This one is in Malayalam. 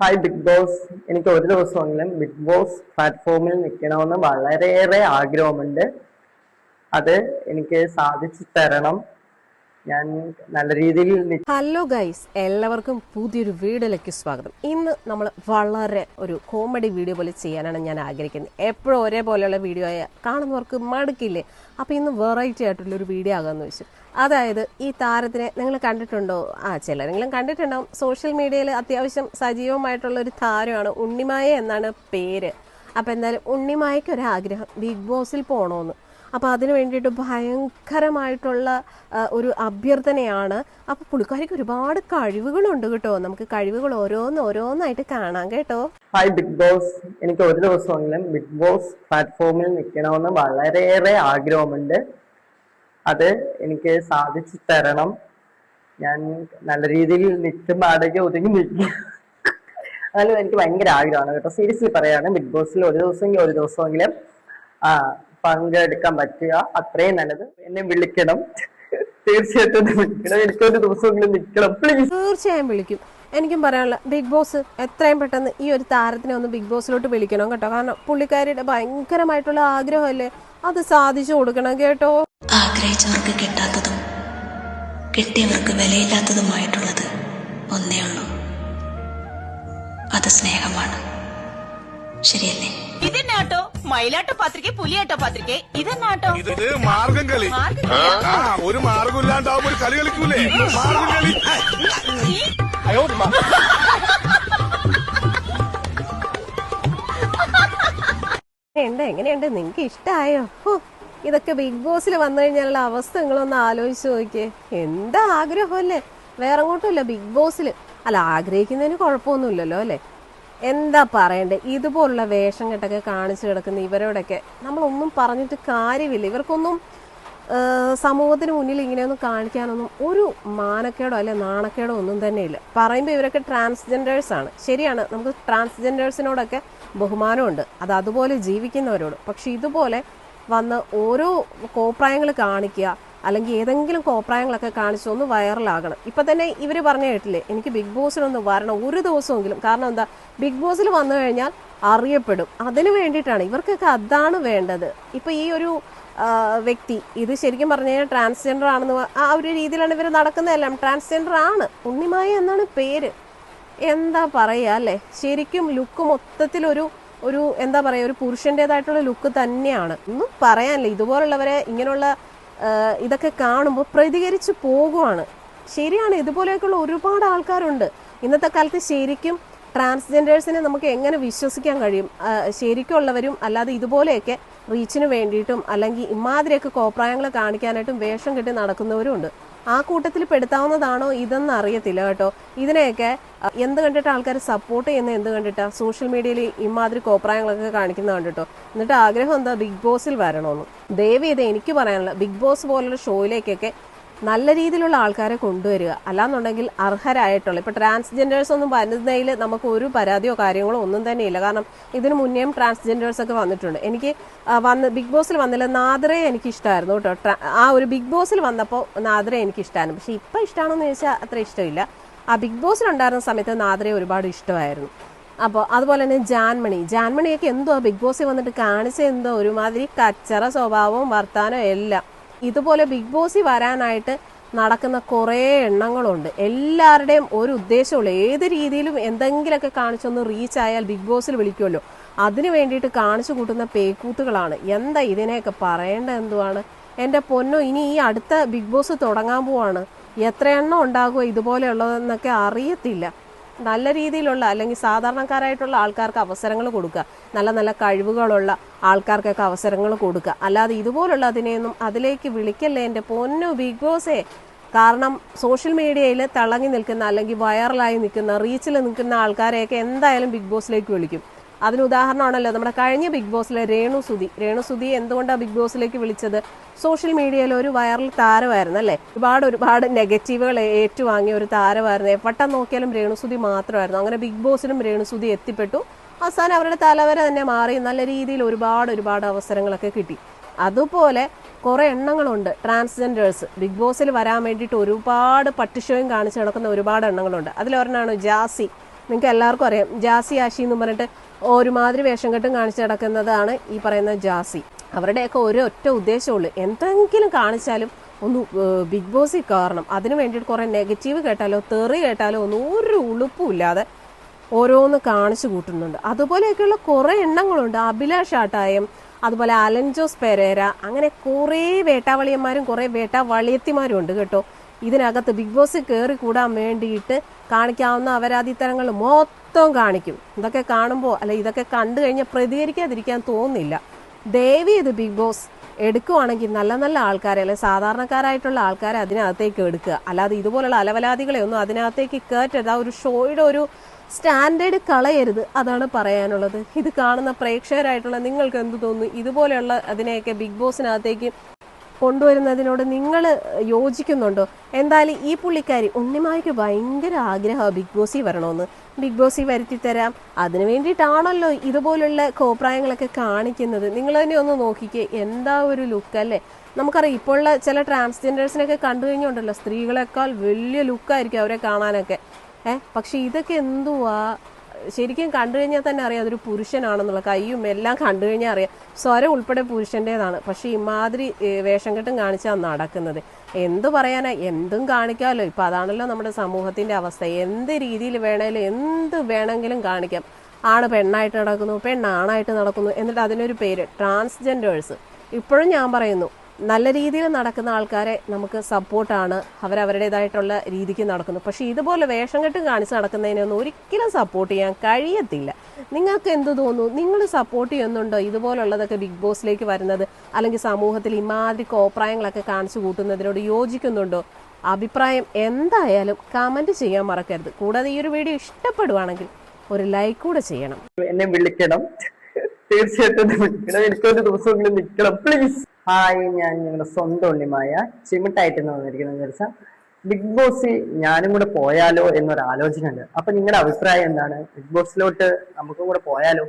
ഹായ് ബിഗ് ബോസ്. എനിക്ക് ഒരു ദിവസമെങ്കിലും ബിഗ് ബോസ് പ്ലാറ്റ്ഫോമിൽ നിൽക്കണമെന്ന് വളരെയേറെ ആഗ്രഹമുണ്ട്. അത് എനിക്ക് സാധിച്ചു തരണം. ഞാൻ നല്ല രീതിയിൽ ഹലോ ഗൈസ്, എല്ലാവർക്കും പുതിയൊരു വീഡിയോയിലേക്ക് സ്വാഗതം. ഇന്ന് നമ്മൾ വളരെ ഒരു കോമഡി വീഡിയോ പോലെ ചെയ്യാനാണ് ഞാൻ ആഗ്രഹിക്കുന്നത്. എപ്പോഴും ഒരേപോലെയുള്ള വീഡിയോ കാണുന്നവർക്ക് മടുക്കില്ലേ? അപ്പോൾ ഇന്ന് വെറൈറ്റി ആയിട്ടുള്ളൊരു വീഡിയോ ആകാമെന്ന് വെച്ചു. അതായത് ഈ താരത്തിനെ നിങ്ങൾ കണ്ടിട്ടുണ്ടോ? ചിലരെങ്കിലും കണ്ടിട്ടുണ്ടാവും. സോഷ്യൽ മീഡിയയിൽ അത്യാവശ്യം സജീവമായിട്ടുള്ള ഒരു താരമാണ്. ഉണ്ണിമായ എന്നാണ് പേര്. അപ്പോൾ എന്തായാലും ഉണ്ണിമായയ്ക്ക് ഒരാഗ്രഹം ബിഗ് ബോസിൽ പോകണമെന്ന്. അപ്പോൾ അതിന് വേണ്ടിയിട്ട് ഭയങ്കരമായിട്ടുള്ള ഒരു അഭ്യർത്ഥനയാണ്. അപ്പോൾ പുള്ളിക്കാരിക്ക് ഒരുപാട് കഴിവുകളുണ്ട് കേട്ടോ. നമുക്ക് കഴിവുകൾ ഓരോന്നായിട്ട് കാണാം കേട്ടോ. ഹായ് ബിഗ് ബോസ്. എനിക്ക് ഒരു ദിവസമെങ്കിലും ബിഗ് ബോസ് പ്ലാറ്റ്ഫോമിൽ നിൽക്കണമെന്ന് വളരെയേറെ ആഗ്രഹമുണ്ട്. അത് എനിക്ക് സാധിച്ചു തരണം. ഞാൻ നല്ല രീതിയിൽ നിൽക്കുമ്പോൾ അടങ്ങി ഒതുങ്ങി നിൽക്കുക. അതായത് എനിക്ക് ഭയങ്കര ആഗ്രഹമാണ് കേട്ടോ. സീരിയസ്ലി പറയാണ്, ബിഗ് ബോസിൽ ഒരു ദിവസമെങ്കിലും പങ്കെടുക്കാൻ പറ്റുക അത്രയും നല്ലത്. എന്നെ വിളിക്കണം, തീർച്ചയായിട്ടും വിളിക്കണം. എനിക്കൊരു ദിവസമെങ്കിലും നിൽക്കണം പ്ലീസ്. തീർച്ചയായും വിളിക്കും. എനിക്കും പറയാനുള്ള ബിഗ് ബോസ് എത്രയും പെട്ടെന്ന് ഈ ഒരു താരത്തിനെ ഒന്ന് ബിഗ് ബോസിലോട്ട് വിളിക്കണം കേട്ടോ. കാരണം പുള്ളിക്കാരിയുടെ ഭയങ്കരമായിട്ടുള്ള ആഗ്രഹമല്ലേ, അത് സാധിച്ചു കൊടുക്കണം കേട്ടോ. ആഗ്രഹിച്ചവർക്ക് കിട്ടാത്തതും കിട്ടിയവർക്ക് വിലയില്ലാത്തതുമായിട്ടുള്ളത് ഒന്നേ ഉള്ളൂ, അത് സ്നേഹമാണ്. ശരിയല്ലേ? ഇതെന്നാട്ടോ മയിലാട്ട പത്രിക, പുലിയാട്ട പത്രിക, ഇതെന്നാട്ടോ? ഇത് മാർഗം കളി. ഒരു മാർഗം ഇല്ലാണ്ടാവുമ്പോ ഒരു കളി കളിക്കൂലേ? മാർഗം കളി. എങ്ങനെയുണ്ട്? നിങ്ങൾക്ക് ഇഷ്ടമായോ? ഇതൊക്കെ ബിഗ് ബോസിൽ വന്നു കഴിഞ്ഞാലുള്ള അവസ്ഥ നിങ്ങളൊന്ന് ആലോചിച്ച് നോക്കിയേ. എന്താ ആഗ്രഹമല്ലേ, വേറെ അങ്ങോട്ടുമില്ല ബിഗ് ബോസിൽ. അല്ല, ആഗ്രഹിക്കുന്നതിന് കുഴപ്പമൊന്നുമില്ലല്ലോ അല്ലേ? എന്താ പറയണ്ടേ, ഇതുപോലുള്ള വേഷം കെട്ടൊക്കെ കാണിച്ചു കിടക്കുന്ന ഇവരോടൊക്കെ നമ്മളൊന്നും പറഞ്ഞിട്ട് കാര്യമില്ല. ഇവർക്കൊന്നും സമൂഹത്തിന് മുന്നിൽ ഇങ്ങനെയൊന്നും കാണിക്കാനൊന്നും ഒരു മാനക്കേടോ അല്ലെ നാണക്കേടോ ഒന്നും തന്നെ ഇല്ല. പറയുമ്പോൾ ഇവരൊക്കെ ട്രാൻസ്ജെൻഡേഴ്സ് ആണ്. ശരിയാണ്, നമുക്ക് ട്രാൻസ്ജെൻഡേഴ്സിനോടൊക്കെ ബഹുമാനമുണ്ട്, അത് അതുപോലെ ജീവിക്കുന്നവരോട്. പക്ഷെ ഇതുപോലെ വന്ന് ഓരോ കോപ്രായങ്ങൾ കാണിക്കുക, അല്ലെങ്കിൽ ഏതെങ്കിലും കോപ്രായങ്ങളൊക്കെ കാണിച്ചൊന്ന് വൈറലാകണം. ഇപ്പം തന്നെ ഇവർ പറഞ്ഞു കേട്ടില്ലേ, എനിക്ക് ബിഗ് ബോസിലൊന്ന് വരണം ഒരു ദിവസമെങ്കിലും. കാരണം എന്താ, ബിഗ് ബോസിൽ വന്നു കഴിഞ്ഞാൽ അറിയപ്പെടും. അതിന് വേണ്ടിയിട്ടാണ് ഇവർക്കൊക്കെ, അതാണ് വേണ്ടത്. ഇപ്പം ഈ ഒരു വ്യക്തി ഇത് ശരിക്കും പറഞ്ഞു കഴിഞ്ഞാൽ ട്രാൻസ്ജെൻഡർ ആണെന്ന് ആ ഒരു രീതിയിലാണ് ഇവർ നടക്കുന്നതെല്ലാം. ട്രാൻസ്ജെൻഡർ ആണ്, ഉണ്ണിമായ എന്നാണ് പേര്. എന്താ പറയുക അല്ലേ, ശരിക്കും ലുക്ക് മൊത്തത്തിലൊരു എന്താ പറയുക, ഒരു പുരുഷൻ്റെതായിട്ടുള്ള ലുക്ക് തന്നെയാണ്. ഒന്നും പറയാനില്ല. ഇതുപോലുള്ളവരെ ഇങ്ങനെയുള്ള ഇതൊക്കെ കാണുമ്പോൾ പ്രതികരിച്ച് പോകുവാണ്. ശരിയാണ്, ഇതുപോലെയൊക്കെയുള്ള ഒരുപാട് ആൾക്കാരുണ്ട് ഇന്നത്തെ കാലത്ത്. ശരിക്കും ട്രാൻസ്ജെൻഡേഴ്സിനെ നമുക്ക് എങ്ങനെ വിശ്വസിക്കാൻ കഴിയും? ശരിക്കുള്ളവരും അല്ലാതെ ഇതുപോലെയൊക്കെ റീച്ചിന് വേണ്ടിയിട്ടും അല്ലെങ്കിൽ ഇമാതിരിയൊക്കെ കോപ്രായങ്ങൾ കാണിക്കാനായിട്ടും വേഷം കെട്ടി നടക്കുന്നവരും ഉണ്ട്. ആ കൂട്ടത്തിൽ പെടുത്താവുന്നതാണോ ഇതെന്ന് അറിയത്തില്ല കേട്ടോ. ഇതിനെയൊക്കെ എന്ത് കണ്ടിട്ട് ആൾക്കാർ സപ്പോർട്ട് ചെയ്യുന്നത്, എന്ത് കണ്ടിട്ടാ സോഷ്യൽ മീഡിയയിൽ ഇമാതിരി കോപ്രായങ്ങളൊക്കെ കാണിക്കുന്നത് കണ്ടിട്ടോ. എന്നിട്ട് ആഗ്രഹം എന്താ, ബിഗ് ബോസിൽ വരണമെന്ന്. ദയവേത് എനിക്ക് പറയാനുള്ള, ബിഗ് ബോസ് പോലുള്ള ഷോയിലേക്കൊക്കെ നല്ല രീതിയിലുള്ള ആൾക്കാരെ കൊണ്ടുവരിക. അല്ലാന്നുണ്ടെങ്കിൽ അർഹരായിട്ടുള്ള, ഇപ്പോൾ ട്രാൻസ്ജെൻഡേഴ്സ് ഒന്നും വരുന്നതിൽ നമുക്ക് ഒരു പരാതിയോ കാര്യങ്ങളോ ഒന്നും തന്നെ ഇല്ല. കാരണം ഇതിനു മുന്നേയും ട്രാൻസ്ജെൻഡേഴ്സ് ഒക്കെ വന്നിട്ടുണ്ട്. എനിക്ക് ബിഗ് ബോസിൽ വന്നില്ല, നാദ്രയെ എനിക്ക് ഇഷ്ടമായിരുന്നു കേട്ടോ. ആ ഒരു ബിഗ് ബോസിൽ വന്നപ്പോൾ നാദ്രയെ എനിക്ക് ഇഷ്ടമായിരുന്നു. പക്ഷെ ഇപ്പം ഇഷ്ടമാണെന്ന് ചോദിച്ചാൽ അത്ര ഇഷ്ടമില്ല. ആ ബിഗ് ബോസിലുണ്ടായിരുന്ന സമയത്ത് നാദ്രയെ ഒരുപാട് ഇഷ്ടമായിരുന്നു. അപ്പോൾ അതുപോലെ തന്നെ ജാൻമണിയൊക്കെ എന്തോ ബിഗ് ബോസിൽ വന്നിട്ട് കാണിച്ച എന്തോ ഒരുമാതിരി കച്ചറ സ്വഭാവവും വർത്താനവും എല്ലാം. ഇതുപോലെ ബിഗ് ബോസിൽ വരാനായിട്ട് നടക്കുന്ന കുറേ എണ്ണങ്ങളുണ്ട്. എല്ലാവരുടെയും ഒരു ഉദ്ദേശമുള്ളൂ, ഏത് രീതിയിലും എന്തെങ്കിലുമൊക്കെ കാണിച്ചൊന്ന് റീച്ച് ആയാൽ ബിഗ് ബോസിൽ വിളിക്കുമല്ലോ. അതിന് വേണ്ടിയിട്ട് കാണിച്ചു കൂട്ടുന്ന പേക്കൂത്തുകളാണ്. എന്താ ഇതിനെയൊക്കെ പറയേണ്ടത് എന്തുവാണ് എൻ്റെ പൊന്നോ. ഇനി ഈ അടുത്ത ബിഗ് ബോസ് തുടങ്ങാൻ പോവാണ്. എത്ര എണ്ണം ഉണ്ടാകുമോ ഇതുപോലെയുള്ളതെന്നൊക്കെ അറിയത്തില്ല. നല്ല രീതിയിലുള്ള അല്ലെങ്കിൽ സാധാരണക്കാരായിട്ടുള്ള ആൾക്കാർക്ക് അവസരങ്ങൾ കൊടുക്കുക, നല്ല നല്ല കഴിവുകളുള്ള ആൾക്കാർക്കൊക്കെ അവസരങ്ങൾ കൊടുക്കുക. അല്ലാതെ ഇതുപോലുള്ള അതിനെയൊന്നും അതിലേക്ക് വിളിക്കല്ലേ എൻ്റെ പൊന്നു ബിഗ് ബോസേ. കാരണം സോഷ്യൽ മീഡിയയിൽ തിളങ്ങി നിൽക്കുന്ന അല്ലെങ്കിൽ വൈറലായി നിൽക്കുന്ന റീച്ചിൽ നിൽക്കുന്ന ആൾക്കാരെയൊക്കെ എന്തായാലും ബിഗ് ബോസിലേക്ക് വിളിക്കും. അതിന് ഉദാഹരണമാണല്ലോ നമ്മുടെ കഴിഞ്ഞ ബിഗ് ബോസിലെ രേണുസുതി എന്തുകൊണ്ടാണ് ബിഗ് ബോസിലേക്ക് വിളിച്ചത്? സോഷ്യൽ മീഡിയയിൽ ഒരു വൈറൽ താരമായിരുന്നു അല്ലേ. ഒരുപാട് നെഗറ്റീവുകൾ ഏറ്റുവാങ്ങിയ ഒരു താരമായിരുന്നു. എവിടെ നോക്കിയാലും രേണുസുതി മാത്രമായിരുന്നു. അങ്ങനെ ബിഗ് ബോസിലും രേണുസുതി എത്തിപ്പെട്ടു. അവസാനം അവരുടെ തലവര തന്നെ മാറി. നല്ല രീതിയിൽ ഒരുപാട് അവസരങ്ങളൊക്കെ കിട്ടി. അതുപോലെ കുറേ എണ്ണങ്ങളുണ്ട് ട്രാൻസ്ജെൻഡേഴ്സ് ബിഗ് ബോസിൽ വരാൻ വേണ്ടിയിട്ട് ഒരുപാട് പട്ടിഷോയും കാണിച്ച് നടക്കുന്ന ഒരുപാട് എണ്ണങ്ങളുണ്ട്. അതിലൊരെണ്ണമാണ് ജാസി. നിങ്ങൾക്ക് എല്ലാവർക്കും അറിയാം ജാസി ആഷി എന്ന് പറഞ്ഞിട്ട് ഒരുമാതിരി വേഷം കെട്ടും കാണിച്ചു നടക്കുന്നതാണ് ഈ പറയുന്ന ജാസി. അവരുടെയൊക്കെ ഒരൊറ്റ ഉദ്ദേശമുള്ളൂ, എന്തെങ്കിലും കാണിച്ചാലും ഒന്ന് ബിഗ് ബോസിൽ കയറണം. അതിന് വേണ്ടിയിട്ട് കുറേ നെഗറ്റീവ് കേട്ടാലോ തെറി കേട്ടാലോ ഒന്നും ഒരു ഉളുപ്പുമില്ലാതെ ഓരോന്ന് കാണിച്ചു കൂട്ടുന്നുണ്ട്. അതുപോലെയൊക്കെയുള്ള കുറേ എണ്ണങ്ങളുണ്ട്. അഭിലാഷ് ആട്ടായം, അതുപോലെ അലൻ ജോസ് പെരേര, അങ്ങനെ കുറേ വേട്ടാവളിയന്മാരും കുറേ വേട്ടാവളിയത്തിമാരും ഉണ്ട് കേട്ടോ. ഇതിനകത്ത് ബിഗ് ബോസിൽ കയറി കൂടാൻ വേണ്ടിയിട്ട് കാണിക്കാവുന്ന അപരാധിത്തരങ്ങൾ മൊത്തം കാണിക്കും. ഇതൊക്കെ കാണുമ്പോൾ അല്ല ഇതൊക്കെ കണ്ടു കഴിഞ്ഞാൽ പ്രതികരിക്കാതിരിക്കാൻ തോന്നുന്നില്ല. ദയവ് ചെയ്ത് ബിഗ് ബോസ് എടുക്കുവാണെങ്കിൽ നല്ല നല്ല ആൾക്കാരെ അല്ലെങ്കിൽ സാധാരണക്കാരായിട്ടുള്ള ആൾക്കാരെ അതിനകത്തേക്ക് എടുക്കുക. അല്ലാതെ ഇതുപോലുള്ള അലവലാദികളെ ഒന്നും അതിനകത്തേക്ക് കയറ്റരുത്. ആ ഒരു ഷോയുടെ ഒരു സ്റ്റാൻഡേർഡ് കളയരുത്, അതാണ് പറയാനുള്ളത്. ഇത് കാണുന്ന പ്രേക്ഷകരായിട്ടുള്ള നിങ്ങൾക്ക് എന്ത് തോന്നുന്നു? ഇതുപോലെയുള്ള അതിനെയൊക്കെ ബിഗ് ബോസിനകത്തേക്ക് കൊണ്ടുവരുന്നതിനോട് നിങ്ങൾ യോജിക്കുന്നുണ്ടോ? എന്തായാലും ഈ പുള്ളിക്കാരി ഉണ്ണിമായ്ക്ക് ഭയങ്കര ആഗ്രഹമാണ് ബിഗ് ബോസിൽ വരണമെന്ന്. ബിഗ് ബോസിൽ വരുത്തി തരാം, അതിന് വേണ്ടിയിട്ടാണല്ലോ ഇതുപോലുള്ള കോപ്രായങ്ങളൊക്കെ കാണിക്കുന്നത്. നിങ്ങൾ തന്നെ ഒന്ന് നോക്കിക്കേ, എന്താ ഒരു ലുക്കല്ലേ. നമുക്കറിയാം ഇപ്പോഴുള്ള ചില ട്രാൻസ്ജെൻഡേഴ്സിനൊക്കെ കണ്ടു കഴിഞ്ഞുണ്ടല്ലോ, സ്ത്രീകളെക്കാൾ വലിയ ലുക്കായിരിക്കും അവരെ കാണാനൊക്കെ. പക്ഷെ ഇതൊക്കെ എന്തുവാ, ശരിക്കും കണ്ടു കഴിഞ്ഞാൽ തന്നെ അറിയാം അതൊരു പുരുഷനാണെന്നുള്ള. കയ്യും എല്ലാം കണ്ടു കഴിഞ്ഞാൽ അറിയാം, സ്വരം ഉൾപ്പെടെ പുരുഷൻ്റെതാണ്. പക്ഷെ ഇമാതിരി വേഷം കെട്ടും കാണിച്ചാണ് നടക്കുന്നത്. എന്തു പറയാനാ, എന്തും കാണിക്കാമല്ലോ. ഇപ്പം അതാണല്ലോ നമ്മുടെ സമൂഹത്തിൻ്റെ അവസ്ഥ. എന്ത് രീതിയിൽ വേണേലും എന്ത് വേണമെങ്കിലും കാണിക്കാം. ആണ് പെണ്ണായിട്ട് നടക്കുന്നു, പെണ്ണാണായിട്ട് നടക്കുന്നു, എന്നിട്ട് അതിനൊരു പേര് ട്രാൻസ്ജെൻഡേഴ്സ്. ഇപ്പോഴും ഞാൻ പറയുന്നു, നല്ല രീതിയിൽ നടക്കുന്ന ആൾക്കാരെ നമുക്ക് സപ്പോർട്ടാണ്, അവരവരുടേതായിട്ടുള്ള രീതിക്ക് നടക്കുന്നു. പക്ഷേ ഇതുപോലെ വേഷം കെട്ടും കാണിച്ച് നടക്കുന്നതിനൊന്നും ഒരിക്കലും സപ്പോർട്ട് ചെയ്യാൻ കഴിയത്തില്ല. നിങ്ങൾക്ക് എന്ത് തോന്നുന്നു? നിങ്ങൾ സപ്പോർട്ട് ചെയ്യുന്നുണ്ടോ ഇതുപോലുള്ളതൊക്കെ ബിഗ് ബോസിലേക്ക് വരുന്നത്? അല്ലെങ്കിൽ സമൂഹത്തിൽ ഇമാതിരി കോപ്രായങ്ങളൊക്കെ കാണിച്ചു കൂട്ടുന്നതിനോട് യോജിക്കുന്നുണ്ടോ? അഭിപ്രായം എന്തായാലും കമൻറ്റ് ചെയ്യാൻ മറക്കരുത്. കൂടാതെ ഈ ഒരു വീഡിയോ ഇഷ്ടപ്പെടുവാണെങ്കിൽ ഒരു ലൈക്ക് കൂടെ ചെയ്യണം. എന്നെ വിളിക്കണം, തീർച്ചയായിട്ടും വിളിക്കണം. എനിക്കൊരു ദിവസമെങ്കിലും നിൽക്കണം പ്ലീസ്. ഹായ്, ഞാൻ ഞങ്ങളുടെ സ്വന്തം ഉണ്ണിമായ ചിമിട്ടായിട്ട് വന്നിരിക്കുന്നത് വെച്ചാൽ ബിഗ് ബോസിൽ ഞാനും കൂടെ പോയാലോ എന്നൊരു ആലോചന ഉണ്ട്. അപ്പൊ നിങ്ങളുടെ അഭിപ്രായം എന്താണ്? ബിഗ് ബോസിലോട്ട് നമുക്കും കൂടെ പോയാലോ?